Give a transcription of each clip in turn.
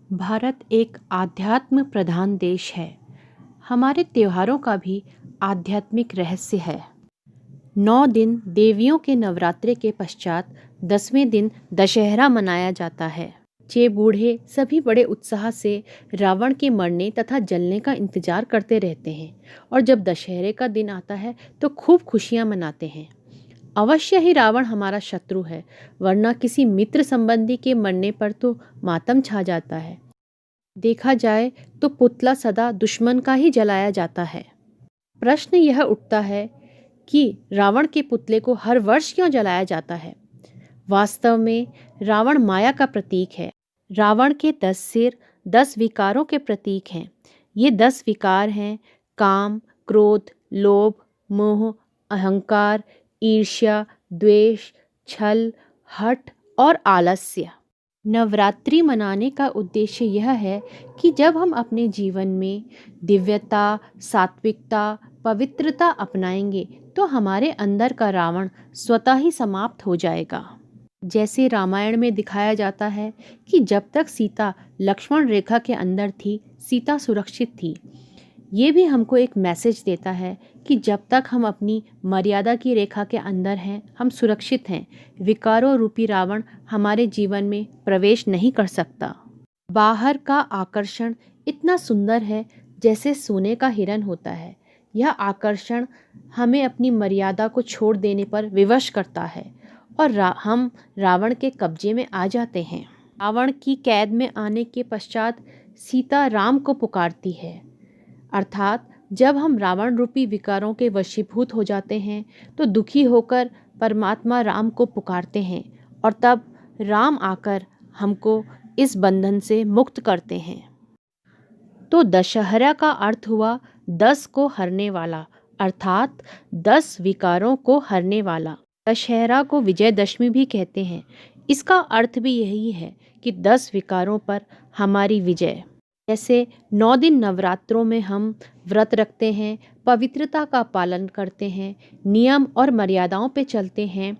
भारत एक आध्यात्म प्रधान देश है। हमारे त्योहारों का भी आध्यात्मिक रहस्य है। 9 दिन देवियों के नवरात्रे के पश्चात 10वें दिन दशहरा मनाया जाता है। बच्चे बूढ़े सभी बड़े उत्साह से रावण के मरने तथा जलने का इंतजार करते रहते हैं और जब दशहरे का दिन आता है तो खूब खुशियां मनाते हैं। अवश्य ही रावण हमारा शत्रु है, वरना किसी मित्र संबंधी के मरने पर तो मातम छा जाता है। देखा जाए तो पुतला सदा दुश्मन का ही जलाया जाता है। प्रश्न यह उठता है कि रावण के पुतले को हर वर्ष क्यों जलाया जाता है। वास्तव में रावण माया का प्रतीक है। रावण के 10 सिर 10 विकारों के प्रतीक हैं। ये 10 विकार हैं: काम, क्रोध, लोभ, मोह, अहंकार, ईर्ष्या, द्वेष, छल, हठ और आलस्य। नवरात्रि मनाने का उद्देश्य यह है कि जब हम अपने जीवन में दिव्यता, सात्विकता, पवित्रता अपनाएंगे तो हमारे अंदर का रावण स्वतः ही समाप्त हो जाएगा। जैसे रामायण में दिखाया जाता है कि जब तक सीता लक्ष्मण रेखा के अंदर थी, सीता सुरक्षित थी। ये भी हमको एक मैसेज देता है कि जब तक हम अपनी मर्यादा की रेखा के अंदर हैं, हम सुरक्षित हैं। विकारों रूपी रावण हमारे जीवन में प्रवेश नहीं कर सकता। बाहर का आकर्षण इतना सुंदर है जैसे सोने का हिरन होता है। यह आकर्षण हमें अपनी मर्यादा को छोड़ देने पर विवश करता है और हम रावण के कब्जे में आ जाते हैं। रावण की कैद में आने के पश्चात सीता राम को पुकारती है। अर्थात जब हम रावण रूपी विकारों के वशीभूत हो जाते हैं तो दुखी होकर परमात्मा राम को पुकारते हैं और तब राम आकर हमको इस बंधन से मुक्त करते हैं। तो दशहरा का अर्थ हुआ 10 को हरने वाला, अर्थात 10 विकारों को हरने वाला। दशहरा को विजयदशमी भी कहते हैं। इसका अर्थ भी यही है कि 10 विकारों पर हमारी विजय। जैसे 9 दिन नवरात्रों में हम व्रत रखते हैं, पवित्रता का पालन करते हैं, नियम और मर्यादाओं पे चलते हैं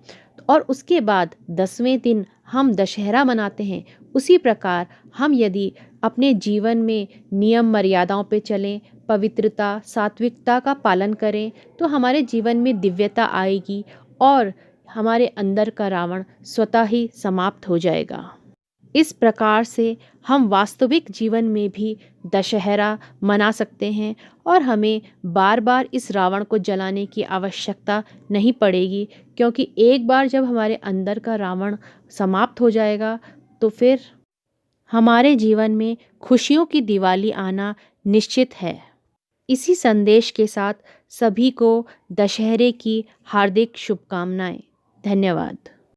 और उसके बाद 10वें दिन हम दशहरा मनाते हैं। उसी प्रकार हम यदि अपने जीवन में नियम मर्यादाओं पे चलें, पवित्रता, सात्विकता का पालन करें तो हमारे जीवन में दिव्यता आएगी और हमारे अंदर का रावण स्वतः ही समाप्त हो जाएगा। इस प्रकार से हम वास्तविक जीवन में भी दशहरा मना सकते हैं और हमें बार बार इस रावण को जलाने की आवश्यकता नहीं पड़ेगी, क्योंकि एक बार जब हमारे अंदर का रावण समाप्त हो जाएगा तो फिर हमारे जीवन में खुशियों की दिवाली आना निश्चित है। इसी संदेश के साथ सभी को दशहरे की हार्दिक शुभकामनाएं। धन्यवाद।